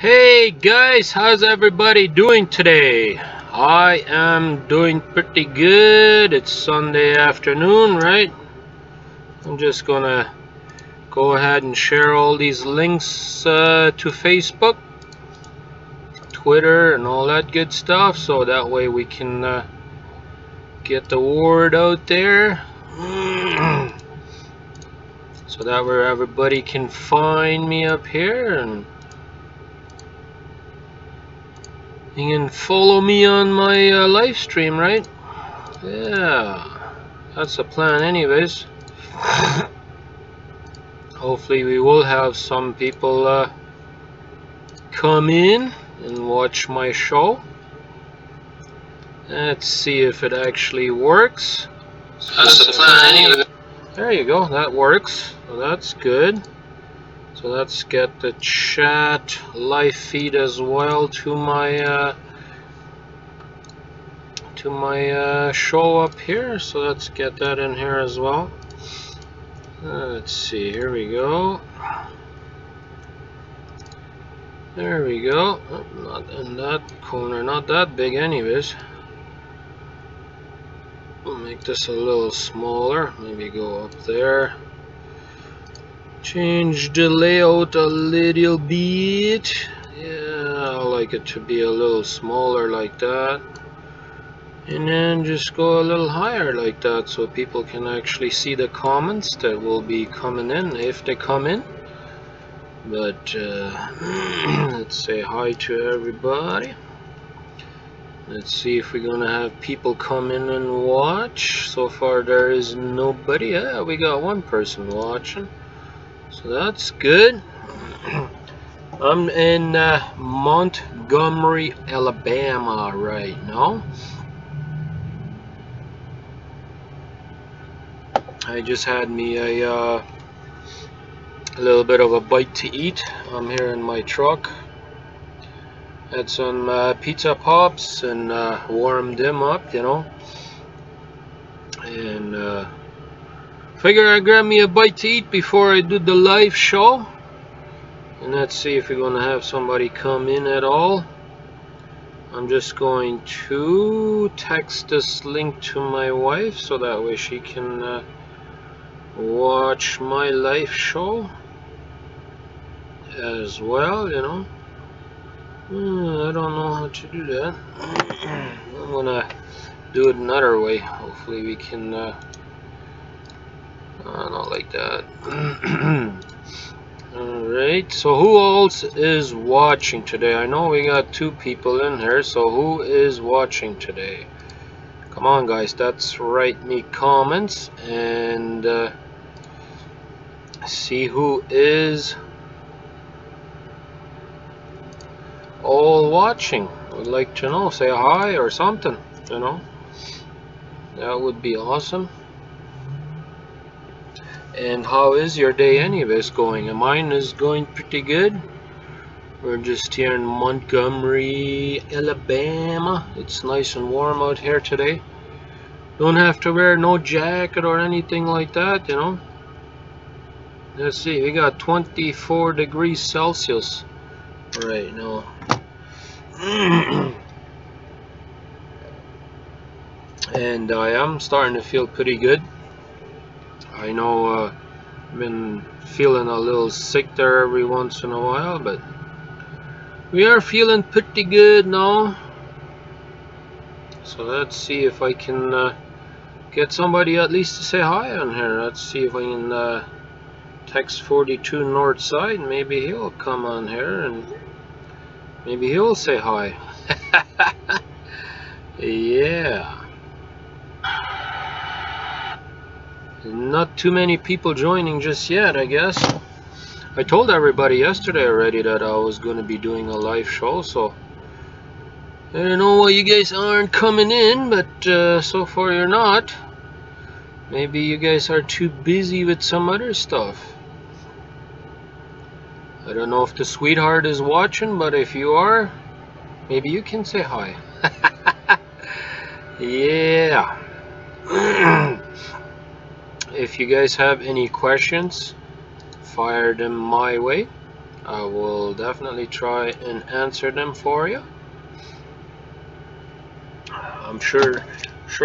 Hey guys, how's everybody doing today? I am doing pretty good. It's Sunday afternoon, right? I'm just gonna go ahead and share all these links to Facebook, Twitter, and all that good stuff, so that way we can get the word out there. So that way everybody can find me up here and you can follow me on my live stream, right? Yeah, that's the plan anyways. Hopefully we will have some people come in and watch my show. Let's see if it actually works. That's the plan anyway. There you go, that works. So that's good. So let's get the chat live feed as well to my show up here. So let's get that in here as well. Let's see, here we go. There we go. Oh, not in that corner, not that big anyways. We'll make this a little smaller, maybe go up there. Change the layout a little bit. Yeah, I like it to be a little smaller like that. And then just go a little higher like that so people can actually see the comments that will be coming in if they come in. But let's say hi to everybody. Let's see if we're gonna have people come in and watch. So far there is nobody. Yeah, we got one person watching, so that's good. I'm in Montgomery, Alabama right now. I just had me a little bit of a bite to eat. I'm here in my truck. Had some pizza pops and warmed them up, you know. And figure I'd grab me a bite to eat before I do the live show. And let's see if we're gonna have somebody come in at all. I'm just going to text this link to my wife so that way she can watch my live show as well, you know. I don't know how to do that. I'm gonna do it another way. Hopefully we can not like that. Alright, so who else is watching today? I know we got 2 people in here, so who is watching today? Come on guys, that's write me comments and see who is all watching. Would like to know, say hi or something, you know. That would be awesome. And how is your day anyways going? Mine is going pretty good. We're just here in Montgomery, Alabama. It's nice and warm out here today. Don't have to wear no jacket or anything like that, you know. Let's see, we got 24 degrees Celsius right now. And I am starting to feel pretty good. I know I've been feeling a little sick there every once in a while, but we are feeling pretty good now. So let's see if I can get somebody at least to say hi on here. Let's see if I can text 42 Northside. Maybe he'll come on here and maybe he'll say hi. Yeah. Not too many people joining just yet, I guess. I told everybody yesterday already that I was going to be doing a live show, so I don't know why you guys aren't coming in, but so far you're not. Maybe you guys are too busy with some other stuff. I don't know if the sweetheart is watching, but if you are, maybe you can say hi. Yeah. If you guys have any questions, fire them my way. I will definitely try and answer them for you. I'm sure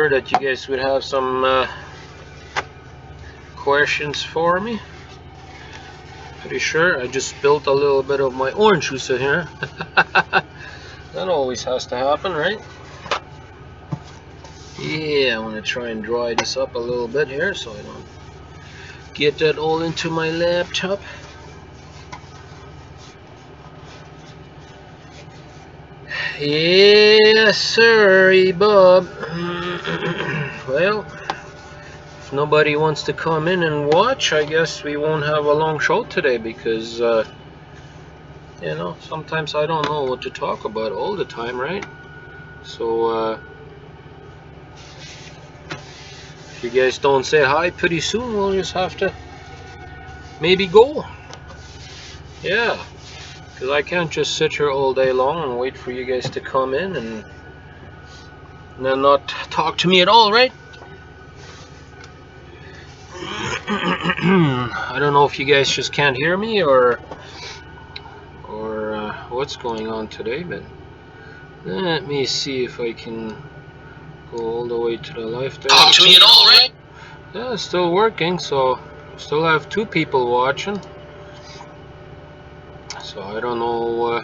that you guys would have some questions for me. Pretty sure. I just spilled a little bit of my orange juice in here. That always has to happen, right? Yeah, I want to try and dry this up a little bit here so I don't get that all into my laptop. Yes, sir, Bob. Well, if nobody wants to come in and watch, I guess we won't have a long show today because, you know, sometimes I don't know what to talk about all the time, right? So, if you guys don't say hi pretty soon, we'll just have to maybe go. Yeah, because I can't just sit here all day long and wait for you guys to come in and then not talk to me at all, right? I don't know if you guys just can't hear me or what's going on today, but let me see if I can go all the way to the live there. Talk to me at all, right? Yeah, it's still working, so still have 2 people watching. So I don't know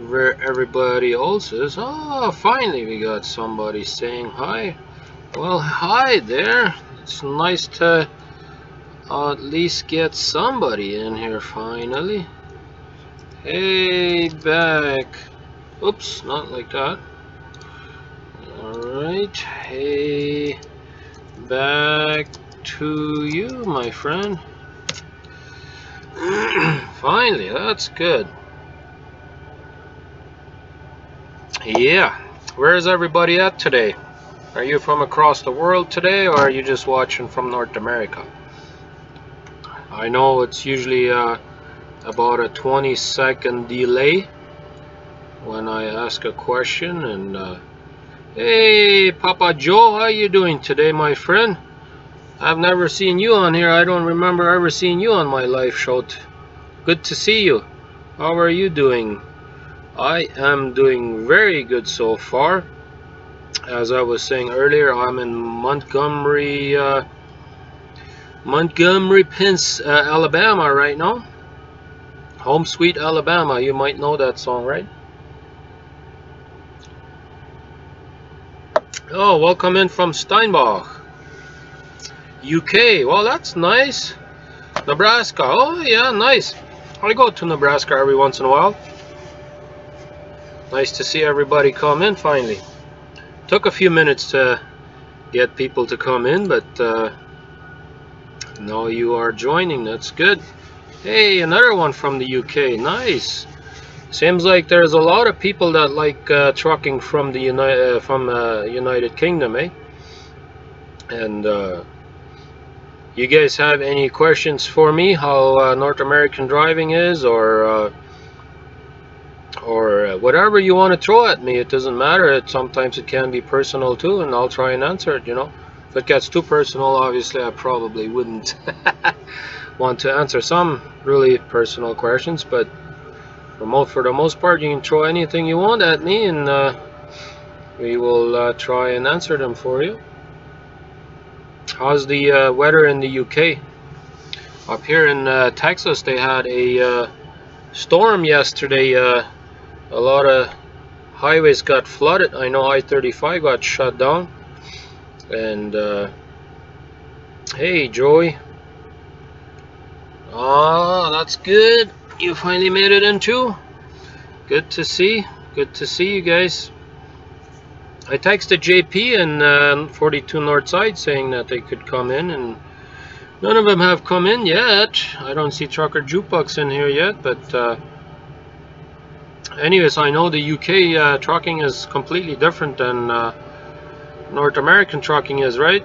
where everybody else is. Oh, finally we got somebody saying hi. Well, hi there. It's nice to at least get somebody in here finally. Hey, back. Oops, not like that. Alright, hey, back to you, my friend. Finally, that's good. Yeah, where's everybody at today? Are you from across the world today, or are you just watching from North America? I know it's usually about a 20-second delay when I ask a question. And hey, Papa Joe, how you doing today, my friend? I've never seen you on here. I don't remember ever seeing you on my live show. Good to see you. How are you doing? I am doing very good so far. As I was saying earlier, I'm in Montgomery, Alabama right now. Home Sweet Alabama. You might know that song, right? Oh, welcome in from Steinbach, UK. Well, that's nice. Nebraska. Oh, yeah, nice. I go to Nebraska every once in a while. Nice to see everybody come in finally. Took a few minutes to get people to come in, but now you are joining. That's good. Hey, another one from the UK. Nice. Seems like there's a lot of people that like trucking from the United Kingdom, eh? And you guys have any questions for me? How North American driving is, or whatever you want to throw at me? It doesn't matter. Sometimes it can be personal too, and I'll try and answer it. You know, if it gets too personal, obviously I probably wouldn't want to answer some really personal questions, but for the most part, you can throw anything you want at me, and we will try and answer them for you. How's the weather in the UK? Up here in Texas, they had a storm yesterday. A lot of highways got flooded. I know I-35 got shut down. And hey, Joey. Ah, that's good. You finally made it in too. Good to see. Good to see you guys. I texted JP and 42 Northside saying that they could come in, and none of them have come in yet. I don't see Trucker Jukebox in here yet, but anyways, I know the UK trucking is completely different than North American trucking is, right?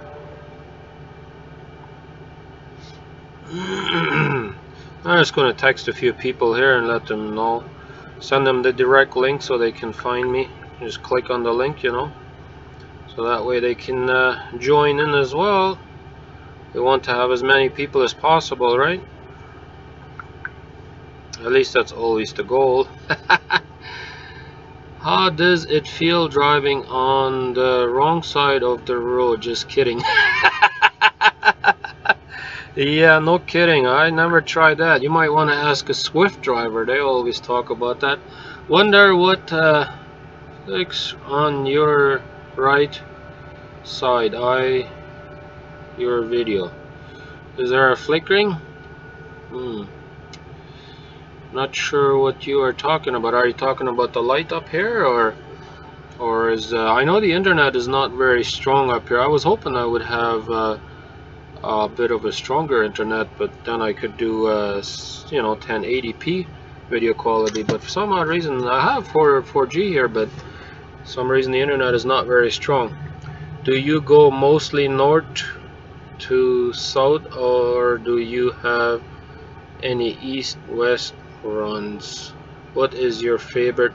I'm just going to text a few people here and let them know. Send them the direct link so they can find me. Just click on the link, you know, so that way they can join in as well. We want to have as many people as possible, right? At least that's always the goal. How does it feel driving on the wrong side of the road? Just kidding. Yeah, no kidding. I never tried that. You might want to ask a Swift driver. They always talk about that. Wonder what clicks on your right side. Your video. Is there a flickering? Not sure what you are talking about. Are you talking about the light up here, or is I know the internet is not very strong up here. I was hoping I would have a bit of a stronger internet, but then I could do 1080p video quality. But for some odd reason, I have 4G here, but for some reason the internet is not very strong. Do you go mostly north to south, or do you have any east-west runs? What is your favorite?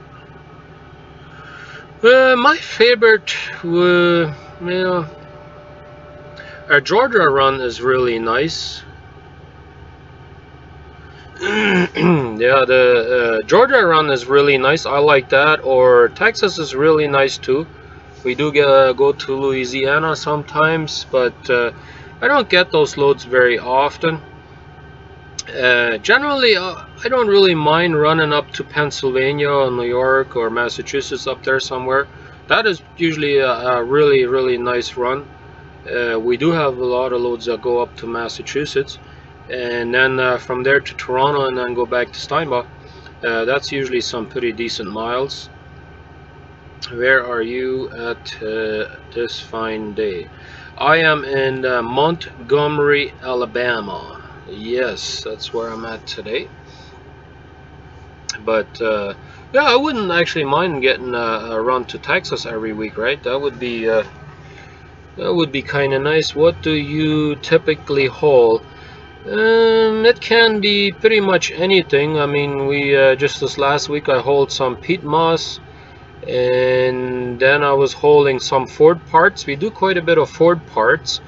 My favorite, our Georgia run is really nice. Yeah, the Georgia run is really nice. I like that. Or Texas is really nice too. We do go to Louisiana sometimes, but I don't get those loads very often. Generally, I don't really mind running up to Pennsylvania or New York or Massachusetts, up there somewhere. That is usually a really, really nice run. We do have a lot of loads that go up to Massachusetts, and then from there to Toronto, and then go back to Steinbach. That's usually some pretty decent miles. Where are you at this fine day? I am in Montgomery, Alabama. Yes, that's where I'm at today. But yeah, I wouldn't actually mind getting a run to Texas every week, right? That would be kind of nice. What do you typically haul? It can be pretty much anything. I mean, we just this last week I hauled some peat moss, and then I was hauling some Ford parts. We do quite a bit of Ford parts,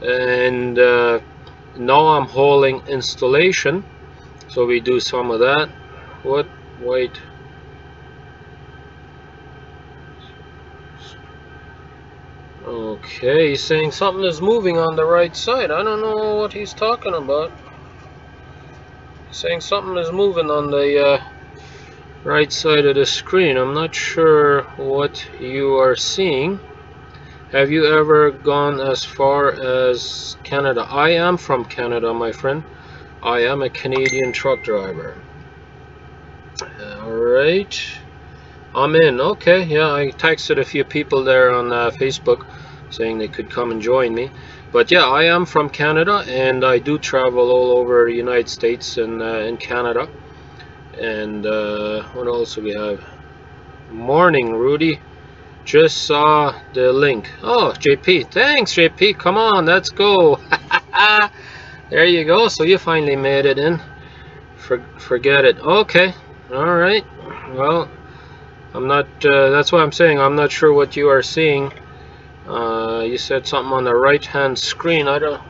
and now I'm hauling installation, so we do some of that. What? Wait. Okay, he's saying something is moving on the right side. I don't know what he's talking about. He's saying something is moving on the right side of the screen. I'm not sure what you are seeing. Have you ever gone as far as Canada? I am from Canada, my friend. I am a Canadian truck driver. Alright. I'm in. Okay, yeah, I texted a few people there on Facebook saying they could come and join me. But yeah, I am from Canada, and I do travel all over the United States and in Canada. And what else do we have? Morning, Rudi. Just saw the link. Oh, JP. Thanks, JP. Come on, let's go. There you go. So you finally made it in. Forget it. Okay. All right. Well, I'm not. That's why I'm saying I'm not sure what you are seeing. You said something on the right-hand screen. I don't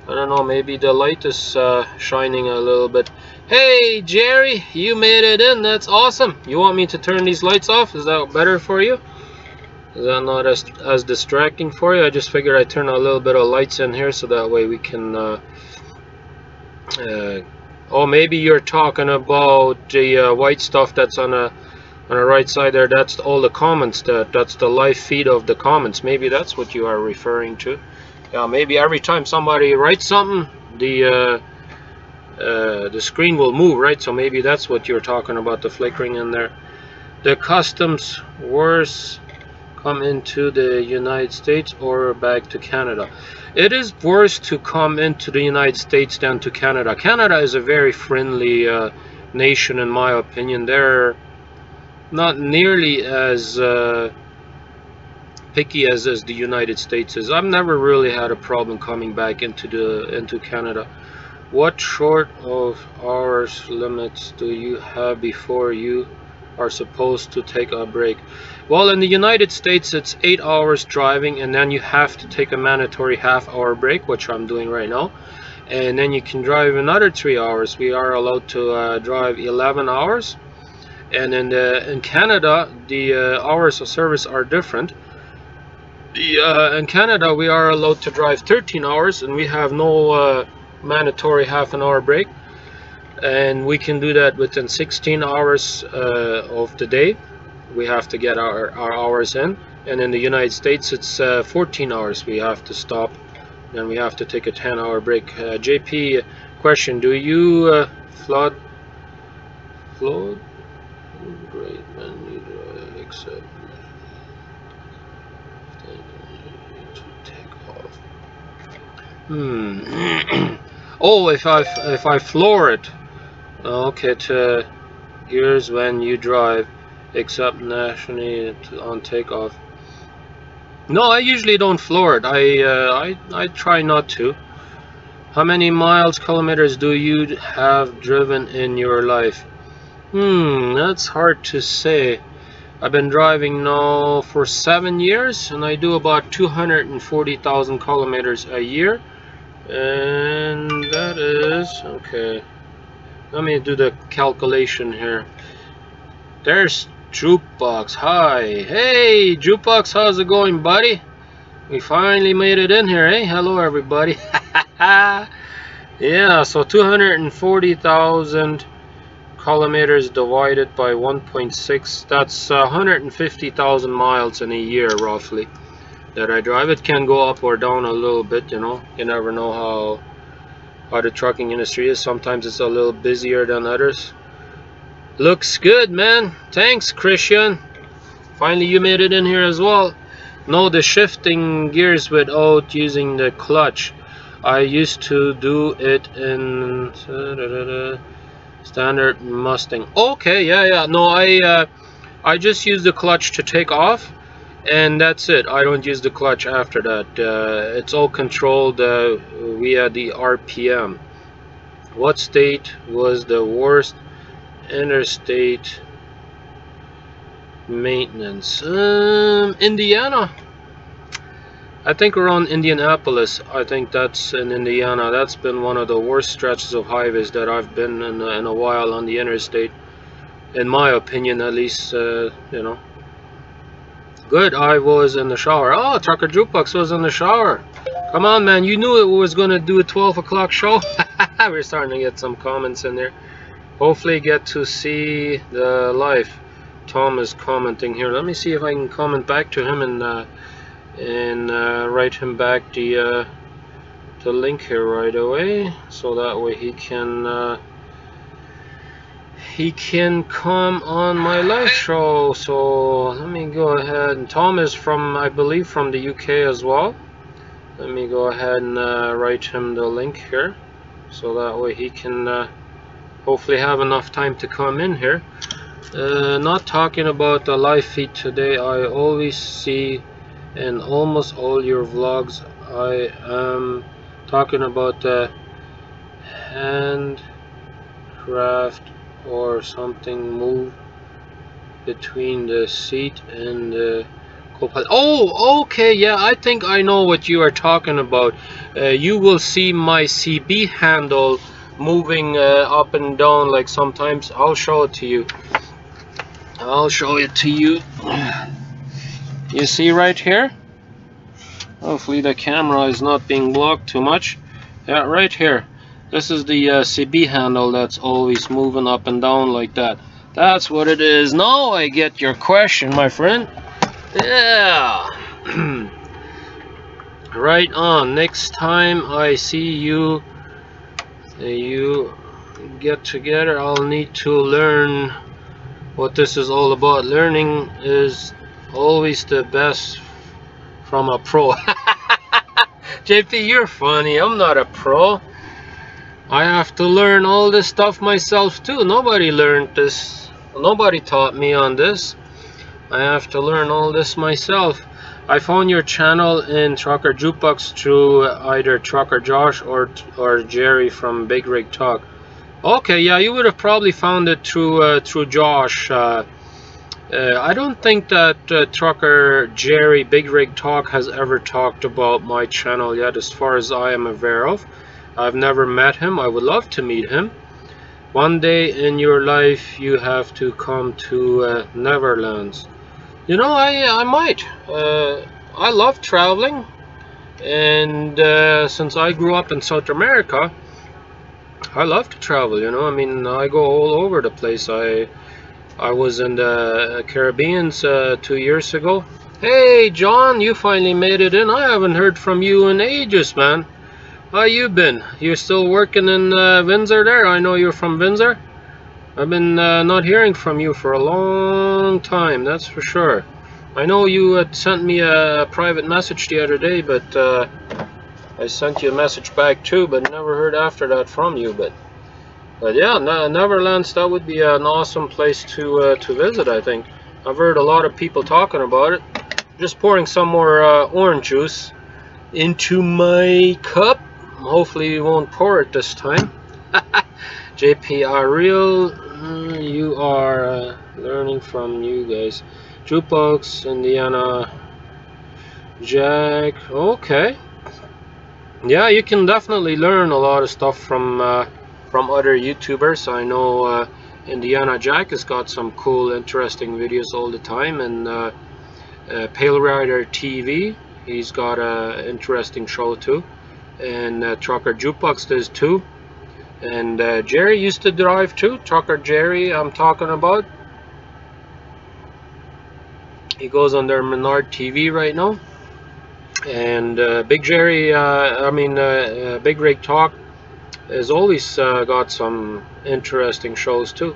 know. Maybe the light is shining a little bit. Hey, Jerry, you made it in. That's awesome. You want me to turn these lights off? Is that better for you? Is that not as distracting for you? I just figured I'd turn a little bit of lights in here so that way we can oh, maybe you're talking about the white stuff that's on the right side there. That's all the comments. That's the live feed of the comments. Maybe that's what you are referring to. Yeah, maybe every time somebody writes something, the screen will move, right? So maybe that's what you're talking about, the flickering in there. The customs worse come into the United States or back to Canada? It is worse to come into the United States than to Canada. Canada is a very friendly nation, in my opinion. They're not nearly as picky as the United States is. I've never really had a problem coming back into Canada. What sort of hours limits do you have before you are supposed to take a break? Well, in the United States it's 8 hours driving, and then you have to take a mandatory half-hour break, which I'm doing right now. and then you can drive another 3 hours. We are allowed to drive 11 hours. And in Canada, the hours of service are different. In Canada, we are allowed to drive 13 hours, and we have no mandatory half-an-hour break. And we can do that within 16 hours of the day. We have to get our hours in. And in the United States, it's 14 hours we have to stop. Then we have to take a 10-hour break. JP, question: do you flood? Great man, you accept to take off. Oh, if I floor it. Okay, here's when you drive, except nationally on takeoff. No, I usually don't floor it. I try not to. How many miles, kilometers do you have driven in your life? That's hard to say. I've been driving now for 7 years, and I do about 240,000 kilometers a year. And that is, okay, let me do the calculation here. There's Jukebox. Hi. Hey, Jukebox, how's it going, buddy? We finally made it in here, eh? Hello, everybody. Yeah, so 240,000 kilometers divided by 1.6, that's 150,000 miles in a year, roughly, that I drive. It can go up or down a little bit, you know. You never know how the trucking industry is. Sometimes it's a little busier than others. Looks good, man. Thanks, Christian. Finally, you made it in here as well. No, the shifting gears without using the clutch. I used to do it in standard Mustang. Okay, yeah. No, I just use the clutch to take off, and that's it. I don't use the clutch after that. It's all controlled via the RPM. What state was the worst interstate maintenance? Indiana. I think around Indianapolis. I think that's in Indiana. That's been one of the worst stretches of highways that I've been in a while on the interstate, in my opinion, at least. You know. Good. I was in the shower. Oh, Trucker Jukebox was in the shower. Come on, man. You knew it was gonna do a 12 o'clock show. We're starting to get some comments in there. Hopefully get to see the live. Tom is commenting here. Let me see if I can comment back to him and write him back the link here right away, so that way he can come on my live show. So let me go ahead, and Tom is from, I believe, from the UK as well. Let me go ahead and write him the link here, so that way he can hopefully have enough time to come in here. Not talking about the live feed today. I always see in almost all your vlogs I am talking about the handcraft or something move between the seat and the co-pilot. Oh, okay, yeah, I think I know what you are talking about. You will see my CB handle moving up and down, like sometimes. I'll show it to you. You see right here? Hopefully the camera is not being blocked too much. Yeah, right here. This is the CB handle that's always moving up and down like that. That's what it is. Now I get your question, my friend. Yeah. Right on. Next time I see you get together, I'll need to learn what this is all about. Learning is always the best from a pro. JP, you're funny. I'm not a pro. I have to learn all this stuff myself too. Nobody learned this. Nobody taught me on this. I have to learn all this myself. I found your channel in Trucker Jukebox through either Trucker Josh or Jerry from Big Rig Talk. Okay, yeah, you would have probably found it through Josh. I don't think that Trucker Jerry Big Rig Talk has ever talked about my channel yet, as far as I am aware of. I've never met him. I would love to meet him. One day in your life, you have to come to Netherlands. You know, I might. I love traveling, and since I grew up in South America, I love to travel. You know, I mean, I go all over the place. I was in the Caribbean 2 years ago. Hey, John, you finally made it in. I haven't heard from you in ages, man. How you been? You still working in Windsor there? I know you're from Windsor. I've been not hearing from you for a long time, that's for sure. I know you had sent me a private message the other day, but I sent you a message back too, but never heard after that from you. But yeah, Netherlands, that would be an awesome place to visit, I think. I've heard a lot of people talking about it. Just pouring some more orange juice into my cup. Hopefully you won't pour it this time. JPR Real, you are learning from you guys. Jukebox, Indiana, Jack. Okay, yeah, you can definitely learn a lot of stuff from other YouTubers. I know Indiana Jack has got some cool, interesting videos all the time, and Pale Rider TV, he's got a interesting show too, and Trucker Jukebox does too. And Jerry used to drive too. Trucker Jerry, I'm talking about. He goes on their Menard TV right now. And Big Jerry, Big Rig Talk has always got some interesting shows too.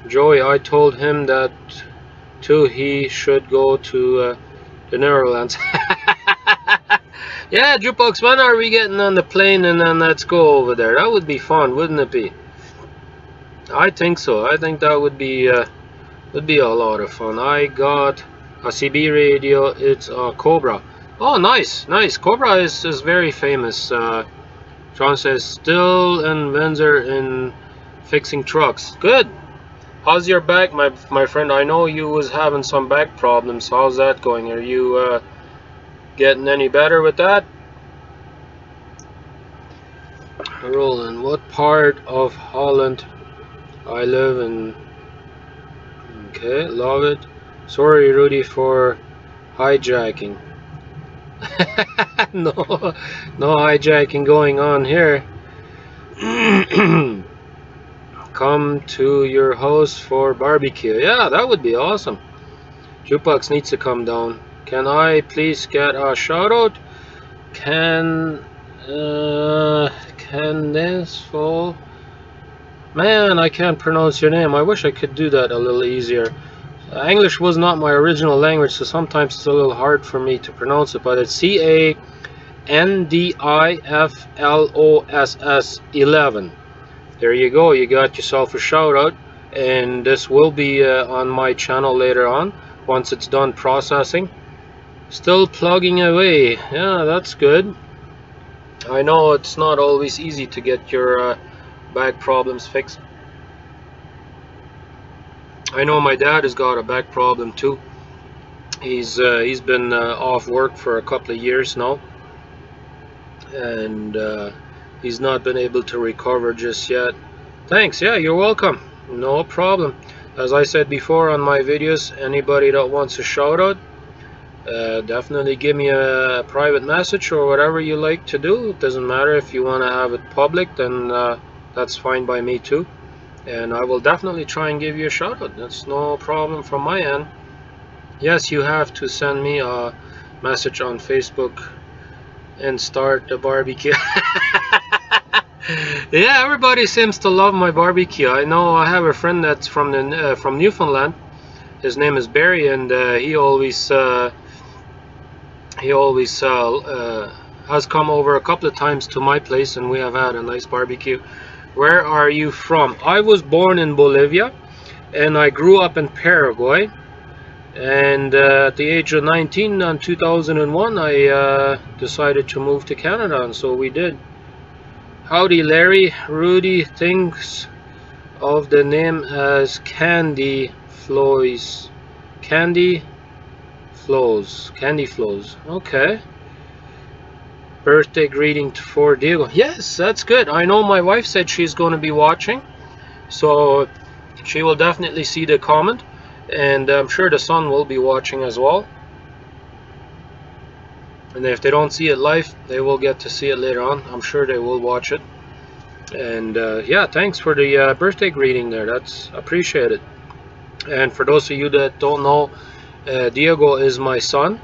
Joey, I told him that too. He should go to the Netherlands. Yeah, Jukebox, when are we getting on the plane and then let's go over there? That would be fun, wouldn't it be? I think so. I think that would be a lot of fun. I got a CB radio. It's a Cobra. Oh, nice, nice. Cobra is very famous. John says still in Windsor in fixing trucks. Good. How's your back, my friend? I know you was having some back problems. How's that going? Are you getting any better with that? Roland, what part of Holland? I live in. Okay, love it. Sorry, Rudy, for hijacking. No, no hijacking going on here. Come to your house for barbecue. Yeah, that would be awesome. Jukebox needs to come down. Can I please get a shout out? Can this fall? Man, I can't pronounce your name. I wish I could do that a little easier. English was not my original language, so sometimes it's a little hard for me to pronounce it, but it's CANDIFLOSS 11. There you go, you got yourself a shout out, and this will be on my channel later on once it's done processing. Still plugging away. Yeah, that's good. I know it's not always easy to get your back problems fixed. I know my dad has got a back problem too. He's been off work for a couple of years now, and he's not been able to recover just yet. Thanks. Yeah, you're welcome. No problem. As I said before on my videos, anybody that wants a shout out, definitely give me a private message or whatever you like to do. It doesn't matter if you want to have it public, then that's fine by me too. And I will definitely try and give you a shout out. That's no problem from my end. Yes, you have to send me a message on Facebook and start the barbecue. Yeah, everybody seems to love my barbecue. I know I have a friend that's from Newfoundland. His name is Barry, and he always has come over a couple of times to my place, and we have had a nice barbecue. Where are you from? I was born in Bolivia, and I grew up in Paraguay. And at the age of 19 in 2001, I decided to move to Canada, and so we did. Howdy, Larry. Rudi thinks of the name as Candy Flows. Candy Flows. Candy Flows. Okay. Birthday greeting for Diego. Yes, that's good. I know my wife said she's going to be watching, so she will definitely see the comment, and I'm sure the son will be watching as well. And if they don't see it live, they will get to see it later on. I'm sure they will watch it. And yeah, thanks for the birthday greeting there. That's appreciated. And for those of you that don't know, Diego is my son.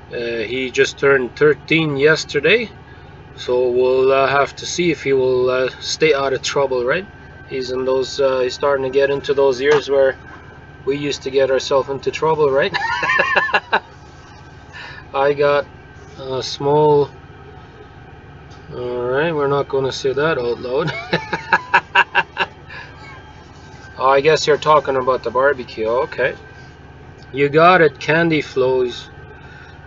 He just turned 13 yesterday, so we'll have to see if he will stay out of trouble, right? He's in those. He's starting to get into those years where we used to get ourselves into trouble, right? I got a small. Alright, we're not going to say that out loud. Oh, I guess you're talking about the barbecue. Okay. You got it, Candy Flows.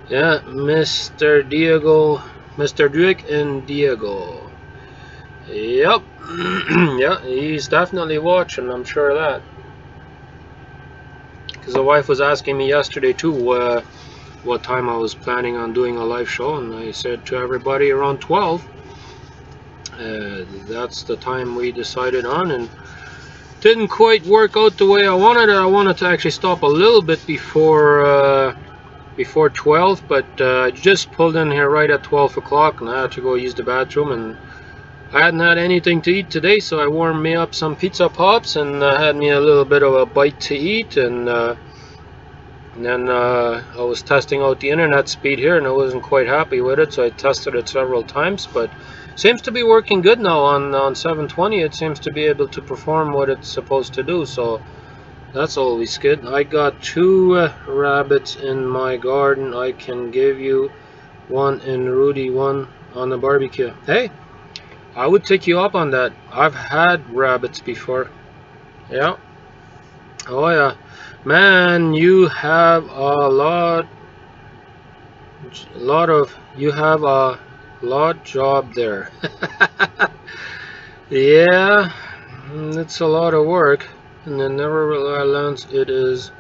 Yeah, Mr. Diego. Mr. Drake and Diego. Yep. Yeah, he's definitely watching, I'm sure of that. Because the wife was asking me yesterday too what time I was planning on doing a live show, and I said to everybody around 12. That's the time we decided on, and didn't quite work out the way I wanted it. I wanted to actually stop a little bit before 12, but I just pulled in here right at 12 o'clock, and I had to go use the bathroom, and I hadn't had anything to eat today, so I warmed me up some pizza pops and had me a little bit of a bite to eat, and then I was testing out the internet speed here, and I wasn't quite happy with it, so I tested it several times, but seems to be working good now on 720. It seems to be able to perform what it's supposed to do, so that's always good. I got 2 rabbits in my garden. I can give you one in Rudi, one on the barbecue. Hey, I would take you up on that. I've had rabbits before. Yeah. Oh yeah. Man, you have a lot job there. Yeah, it's a lot of work, and then nevertheless it is.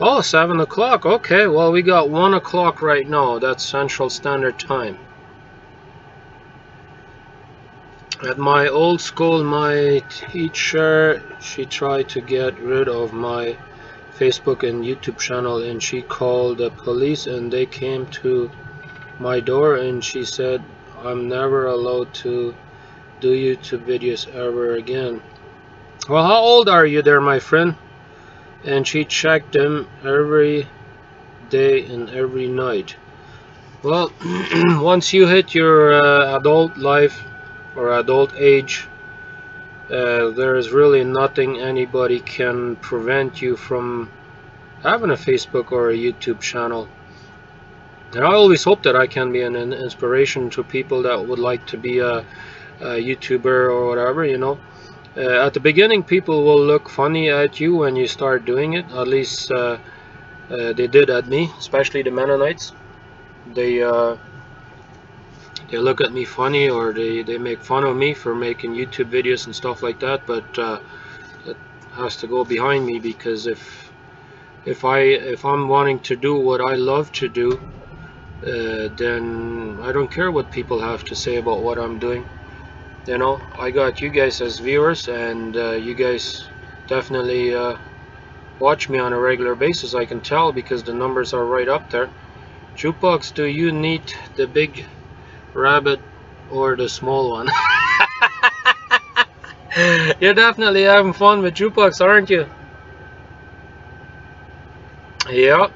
Oh, 7 o'clock. Okay, well we got 1 o'clock right now. That's Central Standard Time. At my old school, my teacher, she tried to get rid of my Facebook and YouTube channel, and she called the police, and they came to my door, and she said I'm never allowed to do YouTube videos ever again. Well, how old are you there, my friend? And she checked them every day and every night. Well, once you hit your adult life or adult age, there is really nothing anybody can prevent you from having a Facebook or a YouTube channel. And I always hope that I can be an inspiration to people that would like to be a YouTuber or whatever, you know. At the beginning, people will look funny at you when you start doing it. At least they did at me, especially the Mennonites. They look at me funny, or they make fun of me for making YouTube videos and stuff like that. But it has to go behind me, because if I'm wanting to do what I love to do, then I don't care what people have to say about what I'm doing. You know, I got you guys as viewers, and you guys definitely watch me on a regular basis. I can tell, because the numbers are right up there. Jukebox, do you need the big rabbit or the small one? You're definitely having fun with Jukebox, aren't you? Yep,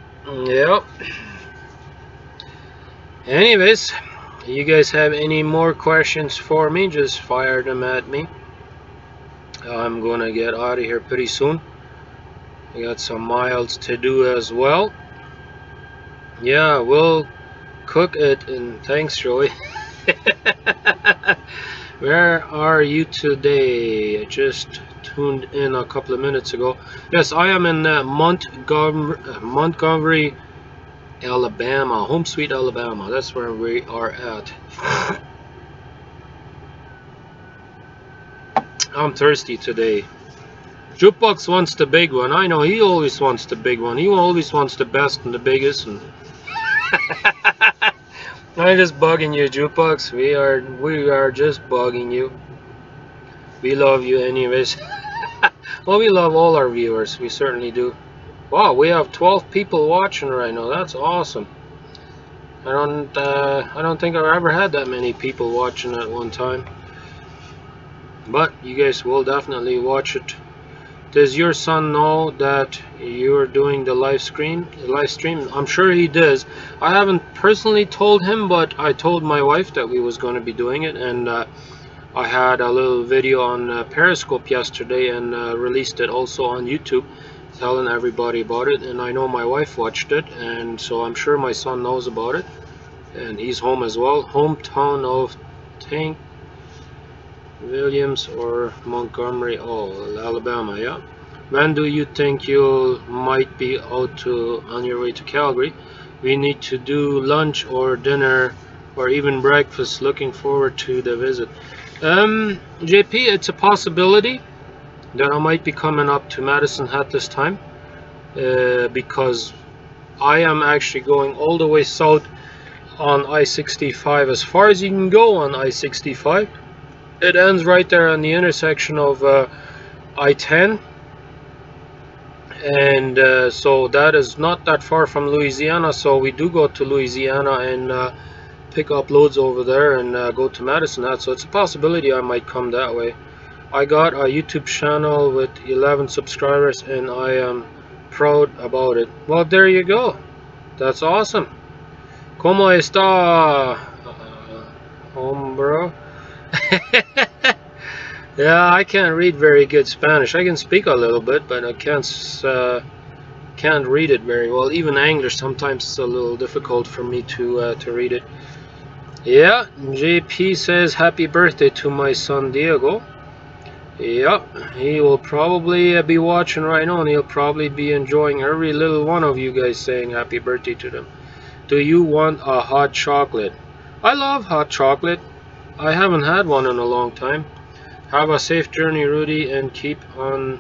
yep. Anyways, you guys have any more questions for me, just fire them at me. I'm gonna get out of here pretty soon. I got some miles to do as well. Yeah, we'll cook it, and thanks, Joey. Where are you today? I just tuned in a couple of minutes ago. Yes, I am in Montgomery, Alabama. Home sweet Alabama. That's where we are at. I'm thirsty today. Jukebox wants the big one. I know, he always wants the big one. He always wants the best and the biggest. And I'm just bugging you, Jukebox. We are just bugging you. We love you anyways. Well, we love all our viewers. We certainly do. Wow, we have 12 people watching right now. That's awesome. I don't think I've ever had that many people watching at one time. But you guys will definitely watch it. Does your son know that you're doing the live stream? I'm sure he does. I haven't personally told him, but I told my wife that we was going to be doing it, and I had a little video on Periscope yesterday and released it also on YouTube, telling everybody about it. And I know my wife watched it, and so I'm sure my son knows about it, and he's home as well. Hometown of Tank Williams or Montgomery, oh, Alabama, yeah. When do you think you might be out on your way to Calgary? We need to do lunch or dinner or even breakfast. Looking forward to the visit. JP, it's a possibility that I might be coming up to Madison at this time because I am actually going all the way south on I-65 as far as you can go on I-65. It ends right there on the intersection of I-10, and so that is not that far from Louisiana. So we do go to Louisiana and pick up loads over there and go to Madison. So it's a possibility I might come that way. I got a YouTube channel with 11 subscribers and I am proud about it. Well, there you go. That's awesome. ¿Cómo está, homebro? Yeah, I can't read very good Spanish. I can speak a little bit, but I can't read it very well. Even English sometimes it's a little difficult for me to read it. Yeah, JP says happy birthday to my son Diego. Yep, he will probably be watching right now, and he'll probably be enjoying every little one of you guys saying happy birthday to them. Do you want a hot chocolate? I love hot chocolate. I haven't had one in a long time. Have a safe journey, Rudy, and keep the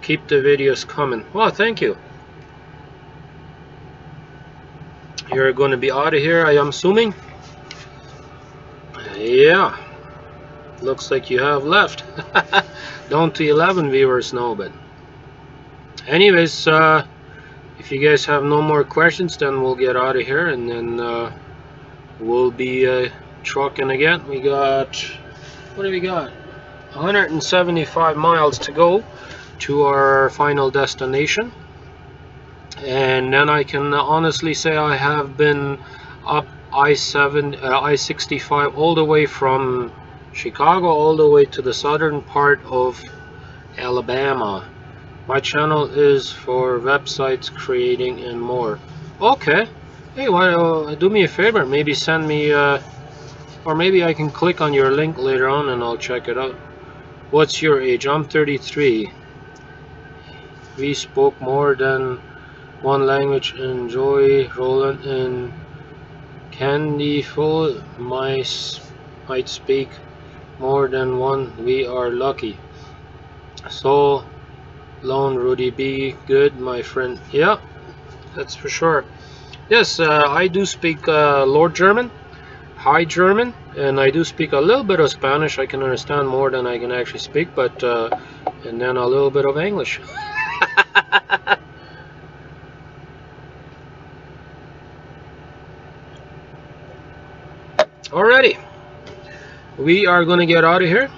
videos coming. Well, thank you. You're going to be out of here, I am assuming. Yeah. Looks like you have left. Down to 11 viewers now, but anyways, if you guys have no more questions, then we'll get out of here, and then we'll be trucking again. We got, what do we got? 175 miles to go to our final destination, and then I can honestly say I have been up I-65 all the way from Chicago all the way to the southern part of Alabama. My channel is for websites creating and more. Okay, hey, well, do me a favor, maybe send me or maybe I can click on your link later on and I'll check it out. What's your age? I'm 33. We spoke more than one language. Enjoy rolling in Candyful. Might speak more than one. We are lucky. So long, Rudy. Be good, my friend. Yeah, that's for sure. Yes, I do speak Lord German, High German, and I do speak a little bit of Spanish. I can understand more than I can actually speak, but and then a little bit of English. Alrighty, we are gonna get out of here.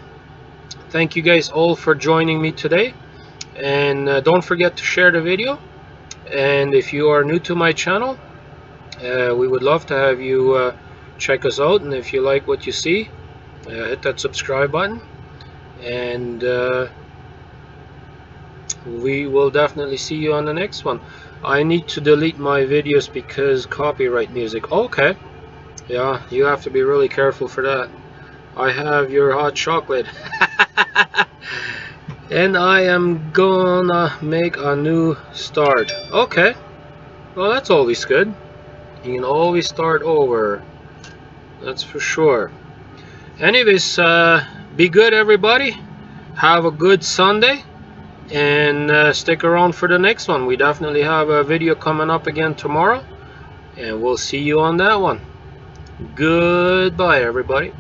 Thank you guys all for joining me today, and don't forget to share the video. And if you are new to my channel, we would love to have you check us out, and if you like what you see, hit that subscribe button, and we will definitely see you on the next one. I need to delete my videos because copyright music. Okay, yeah, you have to be really careful for that. I have your hot chocolate. And I am gonna make a new start. Okay, well, that's always good. You can always start over, that's for sure. Anyways, be good, everybody. Have a good Sunday, and stick around for the next one. We definitely have a video coming up again tomorrow, and we'll see you on that one. Goodbye, everybody.